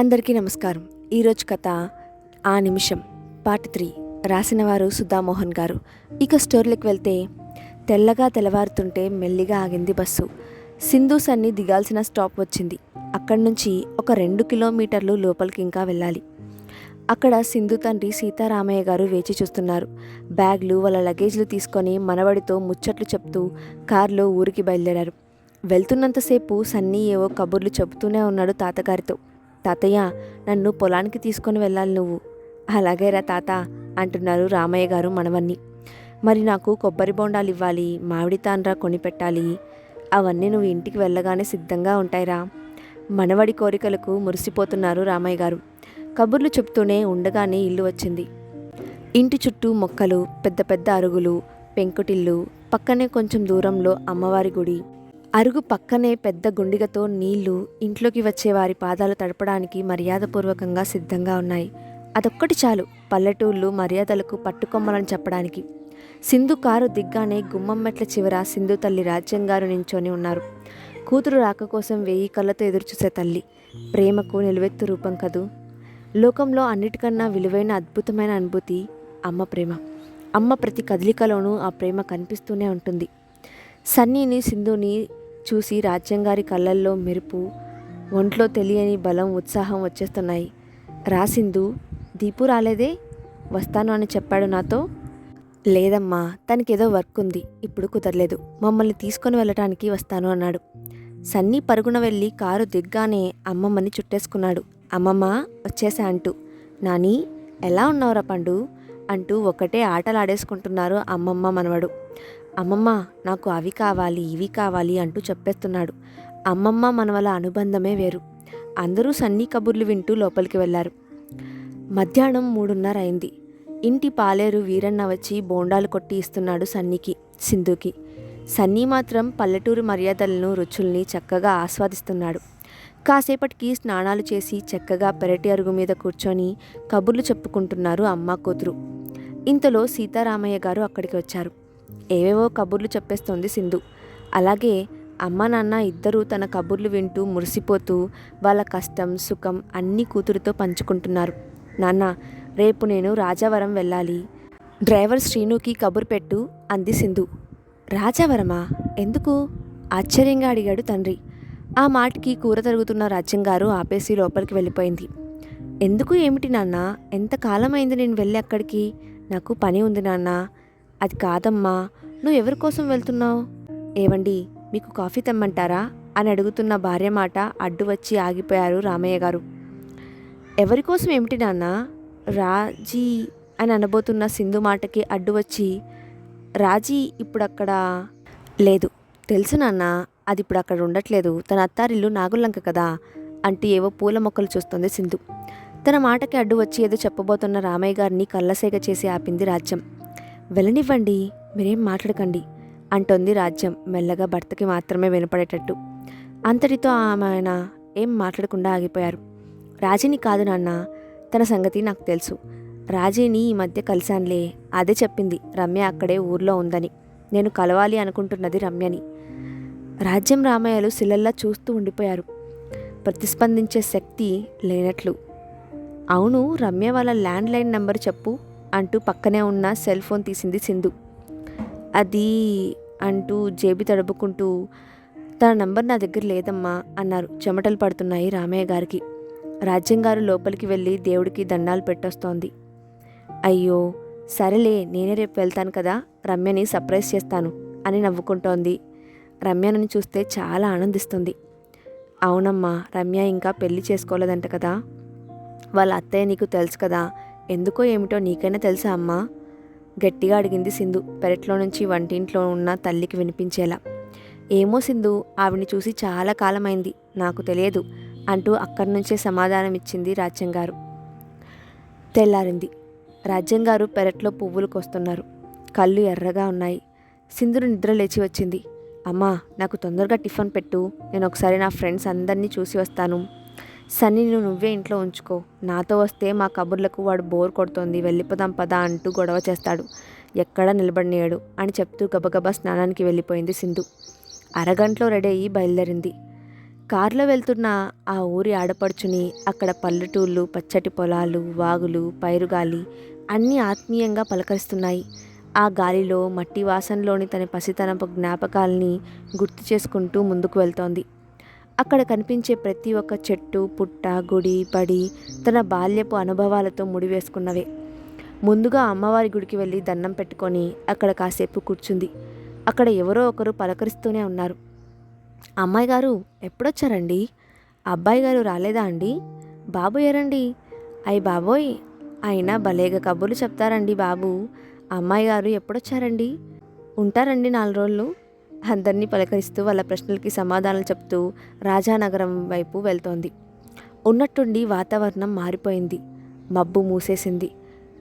అందరికీ నమస్కారం. ఈరోజు కథ ఆ నిమిషం పార్ట్ 3. రాసినవారు సుధామోహన్ గారు. ఇక స్టోరీలోకి వెళ్తే, తెల్లగా తెల్లవారుతుంటే మెల్లిగా ఆగింది బస్సు. సింధు సన్ని దిగాల్సిన స్టాప్ వచ్చింది. అక్కడి నుంచి ఒక 2 కిలోమీటర్లు లోపలికి ఇంకా వెళ్ళాలి. అక్కడ సింధు తండ్రి సీతారామయ్య గారు వేచి చూస్తున్నారు. బ్యాగ్లు వాళ్ళ లగేజ్లు తీసుకొని మనవడితో ముచ్చట్లు చెప్తూ కారులో ఊరికి బయలుదేరారు. వెళ్తున్నంతసేపు సన్నీ ఏవో కబుర్లు చెబుతూనే ఉన్నాడు తాతగారితో. తాతయ్య, నన్ను పొలానికి తీసుకొని వెళ్ళాలి నువ్వు. అలాగేరా తాత అంటున్నారు రామయ్య గారు మనవన్ని. మరి నాకు కొబ్బరి బొండాలు ఇవ్వాలి, మామిడి తాండ్రా కొని పెట్టాలి. అవన్నీ నువ్వు ఇంటికి వెళ్ళగానే సిద్ధంగా ఉంటాయిరా. మనవడి కోరికలకు మురిసిపోతున్నారు రామయ్య గారు. కబుర్లు చెప్తూనే ఉండగానే ఇల్లు వచ్చింది. ఇంటి చుట్టూ మొక్కలు, పెద్ద పెద్ద అరుగులు, పెంకుటిల్లు, పక్కనే కొంచెం దూరంలో అమ్మవారి గుడి. అరుగు పక్కనే పెద్ద గుండిగతో నీళ్లు ఇంట్లోకి వచ్చే వారి పాదాలు తడపడానికి మర్యాదపూర్వకంగా సిద్ధంగా ఉన్నాయి. అదొక్కటి చాలు పల్లెటూళ్ళు మర్యాదలకు పట్టుకొమ్మలని చెప్పడానికి. సింధు కారు దిగ్గానే గుమ్మం మెట్ల చివర సింధు తల్లి రాజ్యం గారు నించొని ఉన్నారు. కూతురు రాక కోసం 1000 కళ్ళతో ఎదురుచూసే తల్లి. ప్రేమకు నిలువెత్తు రూపం కదూ. లోకంలో అన్నిటికన్నా విలువైన అద్భుతమైన అనుభూతి అమ్మ ప్రేమ. అమ్మ ప్రతి కదలికలోనూ ఆ ప్రేమ కనిపిస్తూనే ఉంటుంది. సన్నీని సింధుని చూసి రాజ్యంగారి కళ్ళల్లో మెరుపు, ఒంట్లో తెలియని బలం, ఉత్సాహం వచ్చేస్తున్నాయి. రాసింధు, దీపు రాలేదే? వస్తాను అని చెప్పాడు నాతో. లేదమ్మా, తనకేదో వర్క్ ఉంది, ఇప్పుడు కుదరలేదు. మమ్మల్ని తీసుకొని వెళ్ళటానికి వస్తాను అన్నాడు. సన్నీ పరుగున వెళ్ళి కారు దిగ్గానే అమ్మమ్మని చుట్టేసుకున్నాడు. అమ్మమ్మ వచ్చేసా అంటూ. నాని, ఎలా ఉన్నావురా పండు అంటూ ఒకటే ఆటలాడేసుకుంటున్నారు అమ్మమ్మ మనవడు. అమ్మమ్మ, నాకు అవి కావాలి, ఇవి కావాలి అంటూ చెప్పేస్తున్నాడు. అమ్మమ్మ మనవల అనుబంధమే వేరు. అందరూ సన్నీ కబుర్లు వింటూ లోపలికి వెళ్ళారు. మధ్యాహ్నం 3:30 అయింది. ఇంటి పాలేరు వీరన్న వచ్చి బోండాలు కొట్టి ఇస్తున్నాడు సన్నీకి, సింధుకి. సన్నీ మాత్రం పల్లెటూరు మర్యాదలను, రుచుల్ని చక్కగా ఆస్వాదిస్తున్నాడు. కాసేపటికి స్నానాలు చేసి చక్కగా పెరటి అరుగు మీద కూర్చొని కబుర్లు చెప్పుకుంటున్నారు అమ్మ కూతురు. ఇంతలో సీతారామయ్య గారు అక్కడికి వచ్చారు. ఏవేవో కబుర్లు చెప్పేస్తోంది సింధు. అలాగే అమ్మ నాన్న ఇద్దరూ తన కబుర్లు వింటూ మురిసిపోతూ వాళ్ళ కష్టం సుఖం అన్నీ కూతురుతో పంచుకుంటున్నారు. నాన్న, రేపు నేను రాజావరం వెళ్ళాలి. డ్రైవర్ శ్రీనుకి కబురు పెట్టు అంది సింధు. రాజావరమా? ఎందుకు? ఆశ్చర్యంగా అడిగాడు తండ్రి. ఆ మాటకి కూర తరుగుతున్న రాజ్యంగారు ఆపేసి లోపలికి వెళ్ళిపోయింది. ఎందుకు ఏమిటి నాన్న? ఎంతకాలమైంది నేను వెళ్ళి అక్కడికి? నాకు పని ఉంది నాన్న. అది కాదమ్మా, నువ్వు ఎవరి కోసం వెళ్తున్నావు? ఏవండి, మీకు కాఫీ తెమ్మంటారా అని అడుగుతున్న భార్య మాట అడ్డు వచ్చి ఆగిపోయారు రామయ్య గారు. ఎవరి కోసం ఏమిటి నాన్న? రాజీ అని అనబోతున్న సింధు మాటకి అడ్డు వచ్చి, రాజీ ఇప్పుడు అక్కడ లేదు. తెలుసు నాన్న, అది ఇప్పుడు అక్కడ ఉండట్లేదు. తన అత్తారిల్లు నాగుల్లంక కదా అంటూ ఏవో పూల మొక్కలు చూస్తుంది సింధు. తన మాటకి అడ్డు వచ్చి ఏదో చెప్పబోతున్న రామయ్య గారిని కళ్ళసేగ చేసి ఆపింది రాజ్యం. వెళ్ళనివ్వండి, మీరేం మాట్లాడకండి అంటోంది రాజ్యం మెల్లగా, భర్తకి మాత్రమే వినపడేటట్టు. అంతటితో ఆయన ఏం మాట్లాడకుండా ఆగిపోయారు. రాజీని కాదు నాన్న, తన సంగతి నాకు తెలుసు. రాజీని ఈ మధ్య కలిశానులే. అదే చెప్పింది, రమ్య అక్కడే ఊర్లో ఉందని. నేను కలవాలి అనుకుంటున్నది రమ్యని. రాజ్యం రామయ్యలు శిలల్లా చూస్తూ ఉండిపోయారు, ప్రతిస్పందించే శక్తి లేనట్లు. అవును, రమ్య వాళ్ళ ల్యాండ్లైన్ నెంబర్ చెప్పు అంటూ పక్కనే ఉన్న సెల్ ఫోన్ తీసింది సింధు. అది అంటూ జేబు తడుపుకుంటూ, తన నంబర్ నా దగ్గర లేదమ్మా అన్నారు. చెమటలు పడుతున్నాయి రామయ్య గారికి. రాజ్యం గారు లోపలికి వెళ్ళి దేవుడికి దండాలు పెట్టొస్తోంది. అయ్యో సరేలే, నేనే రేపు వెళ్తాను కదా, రమ్యని సర్ప్రైజ్ చేస్తాను అని నవ్వుకుంటోంది. రమ్యని చూస్తే చాలా ఆనందిస్తుంది. అవునమ్మా, రమ్య ఇంకా పెళ్లి చేసుకోలేదంట కదా. వాళ్ళ అత్తయ్య నీకు తెలుసు కదా, ఎందుకో ఏమిటో నీకైనా తెలుసా అమ్మా? గట్టిగా అడిగింది సింధు, పెరట్లో నుంచి వంటింట్లో ఉన్న తల్లికి వినిపించేలా. ఏమో సింధు, ఆవిడ్ని చూసి చాలా కాలమైంది, నాకు తెలియదు అంటూ అక్కడి నుంచే సమాధానం ఇచ్చింది రాజ్యంగారు. తెల్లారింది. రాజ్యంగారు పెరట్లో పువ్వులు కోస్తున్నారు. కళ్ళు ఎర్రగా ఉన్నాయి. సింధును నిద్ర లేచి వచ్చింది. అమ్మా, నాకు తొందరగా టిఫిన్ పెట్టు, నేను ఒకసారి నా ఫ్రెండ్స్ అందరినీ చూసి వస్తాను. సన్నీని నువ్వే ఇంట్లో ఉంచుకో. నాతో వస్తే మా కబుర్లకు వాడు బోర్ కొడుతోంది, వెళ్ళిపోదాం పదా అంటూ గొడవ చేస్తాడు, ఎక్కడా నిలబడినేయడు అని చెప్తూ గబగబా స్నానానికి వెళ్ళిపోయింది సింధు. అరగంటలో రెడీ అయ్యి బయలుదేరింది. కారులో వెళ్తున్న ఆ ఊరి ఆడపడుచుని అక్కడ పల్లెటూళ్ళు, పచ్చటి పొలాలు, వాగులు, పైరుగాలి అన్నీ ఆత్మీయంగా పలకరిస్తున్నాయి. ఆ గాలిలో మట్టి వాసనలోని తన పసితనపు జ్ఞాపకాల్ని గుర్తు చేసుకుంటూ ముందుకు వెళ్తోంది. అక్కడ కనిపించే ప్రతి ఒక్క చెట్టు, పుట్ట, గుడి, బడి తన బాల్యపు అనుభవాలతో ముడివేసుకున్నవే. ముందుగా అమ్మవారి గుడికి వెళ్ళి దండం పెట్టుకొని అక్కడ కాసేపు కూర్చుంది. అక్కడ ఎవరో ఒకరు పలకరిస్తూనే ఉన్నారు. అమ్మాయి గారు ఎప్పుడొచ్చారండి? అబ్బాయి గారు రాలేదా అండి? బాబు ఏరండి? అయ్ బాబోయ్, అయినా భలేగా కబుర్లు చెప్తారండి బాబు. అమ్మాయి గారు ఎప్పుడొచ్చారండి? ఉంటారండి 4 రోజులు. అందరినీ పలకరిస్తూ వాళ్ళ ప్రశ్నలకి సమాధానాలు చెప్తూ రాజానగరం వైపు వెళ్తోంది. ఉన్నట్టుండి వాతావరణం మారిపోయింది. మబ్బు మూసేసింది.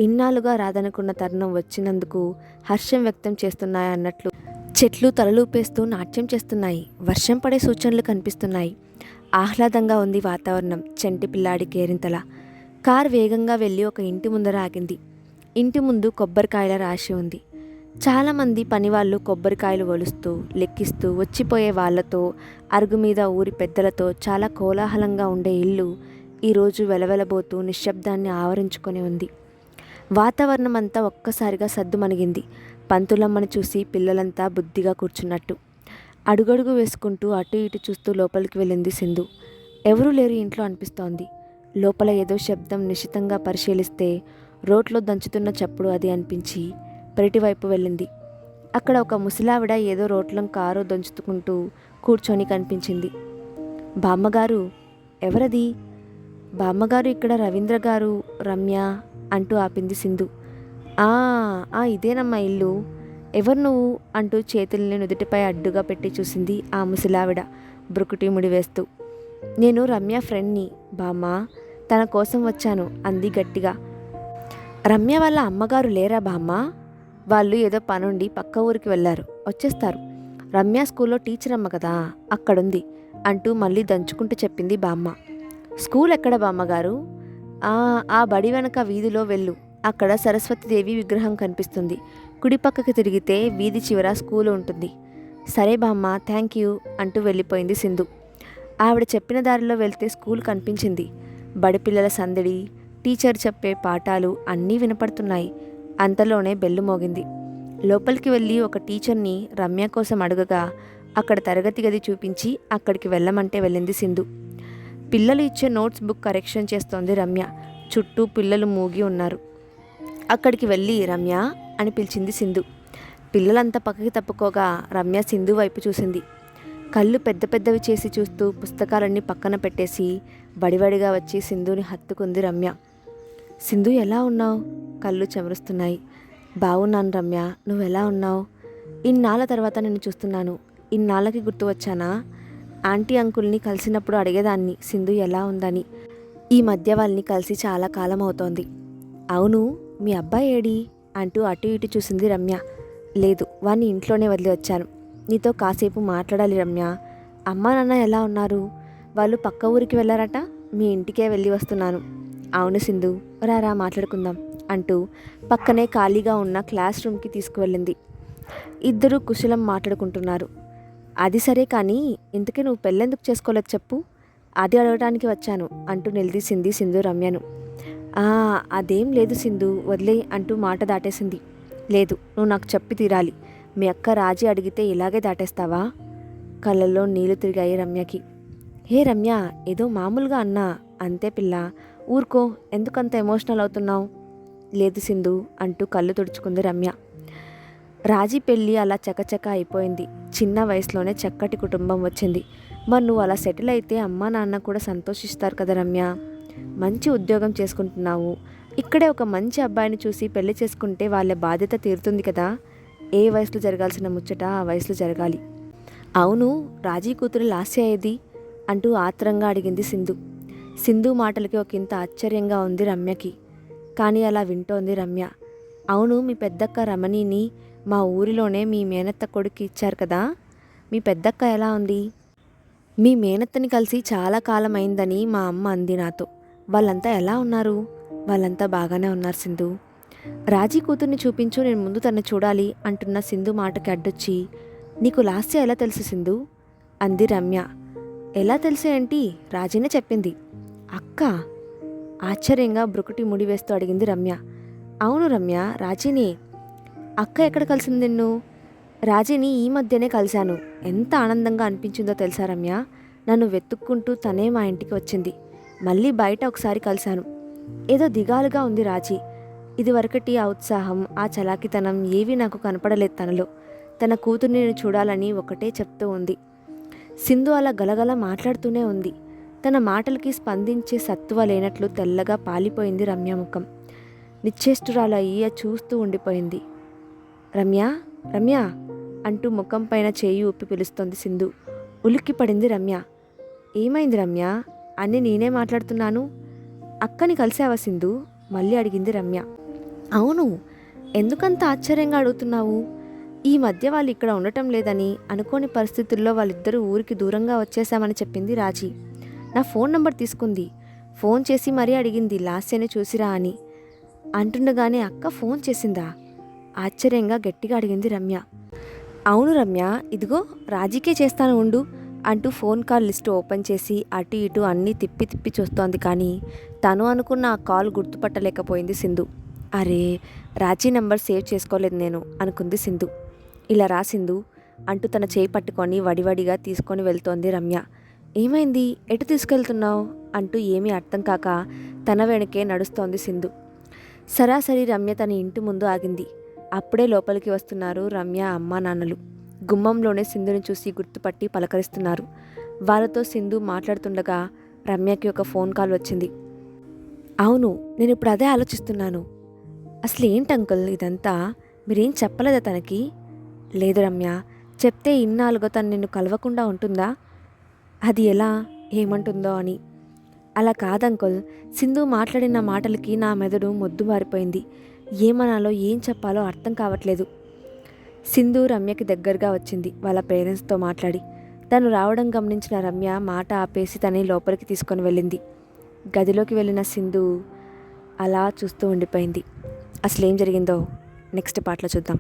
ఇన్నాళ్ళుగా రాదనుకున్న తరుణం వచ్చినందుకు హర్షం వ్యక్తం చేస్తున్నాయన్నట్లు చెట్లు తలలూపేస్తూ నాట్యం చేస్తున్నాయి. వర్షం పడే సూచనలు కనిపిస్తున్నాయి. ఆహ్లాదంగా ఉంది వాతావరణం. చంటి పిల్లాడి కేరింతల. కార్ వేగంగా వెళ్ళి ఒక ఇంటి ముందర ఆగింది. ఇంటి ముందు కొబ్బరికాయల రాశి ఉంది. చాలామంది పనివాళ్ళు కొబ్బరికాయలు ఒలుస్తూ, లెక్కిస్తూ, వచ్చిపోయే వాళ్లతో, అరుగు మీద ఊరి పెద్దలతో చాలా కోలాహలంగా ఉండే ఇల్లు ఈరోజు వెలవెలబోతూ నిశ్శబ్దాన్ని ఆవరించుకొని ఉంది. వాతావరణం అంతా ఒక్కసారిగా సద్దుమణిగింది. పంతులమ్మని చూసి పిల్లలంతా బుద్ధిగా కూర్చున్నట్టు. అడుగడుగు వేసుకుంటూ అటు ఇటు చూస్తూ లోపలికి వెళ్ళింది సింధు. ఎవరూ లేరు ఇంట్లో అనిపిస్తోంది. లోపల ఏదో శబ్దం నిశితంగా పరిశీలిస్తే రోడ్లో దంచుతున్న చప్పుడు అది అనిపించి పెరటివైపు వెళ్ళింది. అక్కడ ఒక ముసలావిడ ఏదో రోడ్లో కారు దంచుతుకుంటూ కూర్చొని కనిపించింది. బామ్మగారు, ఎవరది? బామ్మగారు, ఇక్కడ రవీంద్ర గారు, రమ్య అంటూ ఆపింది సింధు. ఇదేనమ్మా ఇల్లు. ఎవరు నువ్వు అంటూ చేతుల్ని నుదుటిపై అడ్డుగా పెట్టి చూసింది ఆ ముసలావిడ బ్రుకుటి ముడివేస్తూ. నేను రమ్య ఫ్రెండ్ని బామ్మ, తన కోసం వచ్చాను అంది గట్టిగా. రమ్య వాళ్ళ అమ్మగారు లేరా బామ్మ? వాళ్ళు ఏదో పనుండి పక్క ఊరికి వెళ్ళారు, వచ్చేస్తారు. రమ్య స్కూల్లో టీచర్ అమ్మ కదా, అక్కడుంది అంటూ మళ్ళీ దంచుకుంటూ చెప్పింది బామ్మ. స్కూల్ ఎక్కడ బామ్మగారు? ఆ బడి వెనక వీధిలో వెళ్ళు, అక్కడ సరస్వతీదేవి విగ్రహం కనిపిస్తుంది. కుడి పక్కకి తిరిగితే వీధి చివర స్కూల్ ఉంటుంది. సరే బామ్మ, థ్యాంక్ యూ అంటూ వెళ్ళిపోయింది సింధు. ఆవిడ చెప్పిన దారిలో వెళ్తే స్కూల్ కనిపించింది. బడి పిల్లల సందడి, టీచర్ చెప్పే పాఠాలు అన్నీ వినపడుతున్నాయి. అంతలోనే బెల్లు మోగింది. లోపలికి వెళ్ళి ఒక టీచర్ని రమ్య కోసం అడగగా అక్కడ తరగతి గది చూపించి అక్కడికి వెళ్ళమంటే వెళ్ళింది సింధు. పిల్లలు ఇచ్చే నోట్స్ బుక్ కరెక్షన్ చేస్తోంది రమ్య. చుట్టూ పిల్లలు మూగి ఉన్నారు. అక్కడికి వెళ్ళి రమ్య అని పిలిచింది సింధు. పిల్లలంతా పక్కకి తప్పుకోగా రమ్య సింధు వైపు చూసింది. కళ్ళు పెద్ద పెద్దవి చేసి చూస్తూ పుస్తకాలన్నీ పక్కన పెట్టేసి బడిబడిగా వచ్చి సింధుని హత్తుకుంది రమ్య. సింధు, ఎలా ఉన్నావు? కళ్ళు చెమరుస్తున్నాయి. బాగున్నాను రమ్య, నువ్వెలా ఉన్నావు? ఇన్నాళ్ళ తర్వాత నిన్ను చూస్తున్నాను. ఇన్నాళ్ళకి గుర్తు వచ్చానా? ఆంటీ అంకుల్ని కలిసినప్పుడు అడిగేదాన్ని సింధు ఎలా ఉందని. ఈ మధ్య వాళ్ళని కలిసి చాలా కాలం అవుతోంది. అవును, మీ అబ్బాయి ఏడి అంటూ అటు ఇటు చూసింది రమ్య. లేదు, వాణ్ణి ఇంట్లోనే వదిలి వచ్చాను. నీతో కాసేపు మాట్లాడాలి రమ్య. అమ్మా నాన్న ఎలా ఉన్నారు? వాళ్ళు పక్క ఊరికి వెళ్ళారట, మీ ఇంటికే వెళ్ళి వస్తున్నాను. అవును సింధు, రారా మాట్లాడుకుందాం అంటూ పక్కనే ఖాళీగా ఉన్న క్లాస్ రూమ్కి తీసుకువెళ్ళింది. ఇద్దరూ కుశలం మాట్లాడుకుంటున్నారు. అది సరే కానీ ఇంతకీ నువ్వు పెళ్ళెందుకు చేసుకోలేదు చెప్పు? అది అడగడానికి వచ్చాను అంటూ నిలదీసింది సింధు రమ్యను. అదేం లేదు సింధు, వదిలే అంటూ మాట దాటేసింది. లేదు, నువ్వు నాకు చెప్పి తీరాలి. మీ అక్క రాజీ అడిగితే ఇలాగే దాటేస్తావా? కళ్ళల్లో నీళ్లు తిరిగాయి రమ్యకి. హే రమ్య, ఏదో మామూలుగా అన్నా, అంతే పిల్ల, ఊరుకో, ఎందుకంత ఎమోషనల్ అవుతున్నావు? లేదు సింధు అంటూ కళ్ళు తుడుచుకుంది రమ్య. రాజీ పెళ్ళి అలా చకచక అయిపోయింది. చిన్న వయసులోనే చక్కటి కుటుంబం వచ్చింది. మరి నువ్వు అలా సెటిల్ అయితే అమ్మా నాన్న కూడా సంతోషిస్తారు కదా రమ్య. మంచి ఉద్యోగం చేసుకుంటున్నావు. ఇక్కడే ఒక మంచి అబ్బాయిని చూసి పెళ్లి చేసుకుంటే వాళ్ళ బాధ్యత తీరుతుంది కదా. ఏ వయసులో జరగాల్సిన ముచ్చట ఆ వయసులో జరగాలి. అవును, రాజీ కూతురు లాస్య ఏది అంటూ ఆత్రంగా అడిగింది సింధు. సింధు మాటలకి ఒకంత ఆశ్చర్యంగా ఉంది రమ్యకి. కానీ అలా వింటోంది రమ్య. అవును, మీ పెద్దక్క రమణిని మా ఊరిలోనే మీ మేనత్త కొడుకు ఇచ్చారు కదా. మీ పెద్దక్క ఎలా ఉంది? మీ మేనత్తని కలిసి చాలా కాలం అయిందని మా అమ్మ అంది నాతో. వాళ్ళంతా ఎలా ఉన్నారు? వాళ్ళంతా బాగానే ఉన్నారు సింధు. రాజీ కూతుర్ని చూపించు, నేను ముందు తను చూడాలి అంటున్న సింధు మాటకి అడ్డొచ్చి, నీకు లాస్య ఎలా తెలుసు సింధు అంది రమ్య. ఎలా తెలుసు ఏంటి? రాజీనే చెప్పింది. అక్క? ఆశ్చర్యంగా బ్రుకుటి ముడి వేస్తూ అడిగింది రమ్య. అవును రమ్య, రాజీని. అక్క ఎక్కడ కలిసింది నిన్ను? రాజీని ఈ మధ్యనే కలిశాను. ఎంత ఆనందంగా అనిపించిందో తెలుసా రమ్య? నన్ను వెతుక్కుంటూ తనే మా ఇంటికి వచ్చింది. మళ్ళీ బయట ఒకసారి కలిశాను. ఏదో దిగాలుగా ఉంది రాజీ. ఇదివరకటి ఆ ఉత్సాహం, ఆ చలాకితనం ఏవీ నాకు కనపడలేదు తనలో. తన కూతుర్ని నేను చూడాలని ఒకటే చెప్తూ ఉంది. సింధు అలా గలగల మాట్లాడుతూనే ఉంది. తన మాటలకి స్పందించే సత్తువ లేనట్లు తెల్లగా పాలిపోయింది రమ్య ముఖం. నిశ్చేష్టురాలయ్యి చూస్తూ ఉండిపోయింది. రమ్య, రమ్య అంటూ ముఖం పైన చేయి ఊపి పిలుస్తోంది సింధు. ఉలిక్కి పడింది రమ్య. ఏమైంది రమ్య? అన్నీ నేనే మాట్లాడుతున్నాను. అక్కని కలిసావా సింధు? మళ్ళీ అడిగింది రమ్య. అవును. ఎందుకంత ఆశ్చర్యంగా అడుగుతున్నావు? ఈ మధ్య వాళ్ళు ఇక్కడ ఉండటం లేదని, అనుకోని పరిస్థితుల్లో వాళ్ళిద్దరూ ఊరికి దూరంగా వచ్చేసామని చెప్పింది రాజీ. నా ఫోన్ నంబర్ తీసుకుంది. ఫోన్ చేసి మరీ అడిగింది లాస్యని చూసిరా అని. అంటుండగానే అక్క ఫోన్ చేసిందా? ఆశ్చర్యంగా గట్టిగా అడిగింది రమ్య. అవును రమ్య, ఇదిగో రాజీకే చేస్తాను ఉండు అంటూ ఫోన్ కాల్ లిస్టు ఓపెన్ చేసి అటు ఇటు అన్నీ తిప్పి తిప్పి చూస్తోంది. కానీ తను అనుకున్న ఆ కాల్ గుర్తుపట్టలేకపోయింది సింధు. అరే, రాజీ నంబర్ సేవ్ చేసుకోలేదు నేను అనుకుంది సింధు. ఇలా రా సింధు అంటూ తన చేయి పట్టుకొని వడివడిగా తీసుకొని వెళ్తోంది రమ్య. ఏమైంది? ఎటు తీసుకెళ్తున్నావు అంటూ ఏమీ అర్థం కాక తన వెనకే నడుస్తోంది సింధు. సరాసరి రమ్య తన ఇంటి ముందు ఆగింది. అప్పుడే లోపలికి వస్తున్నారు రమ్య అమ్మా నాన్నలు. గుమ్మంలోనే సింధుని చూసి గుర్తుపట్టి పలకరిస్తున్నారు. వాళ్ళతో సింధు మాట్లాడుతుండగా రమ్యకి ఒక ఫోన్ కాల్ వచ్చింది. అవును, నేను ఇప్పుడు అదే ఆలోచిస్తున్నాను. అసలు ఏంటి అంకుల్ ఇదంతా? మీరేం చెప్పలేదా తనకి? లేదు రమ్య, చెప్తే ఇన్నాళ్ళుగా తను నిన్ను కలవకుండా ఉంటుందా? అది ఎలా, ఏమంటుందో అని. అలా కాదంకుల్, సింధు మాట్లాడిన మాటలకి నా మెదడు మొద్దుబారిపోయింది. ఏమనాలో ఏం చెప్పాలో అర్థం కావట్లేదు. సింధు రమ్యకి దగ్గరగా వచ్చింది వాళ్ళ పేరెంట్స్తో మాట్లాడి. తను రావడం గమనించిన రమ్య మాట ఆపేసి తనని లోపలికి తీసుకొని వెళ్ళింది. గదిలోకి వెళ్ళిన సింధు అలా చూస్తూ ఉండిపోయింది. అసలేం జరిగిందో నెక్స్ట్ పార్ట్లో చూద్దాం.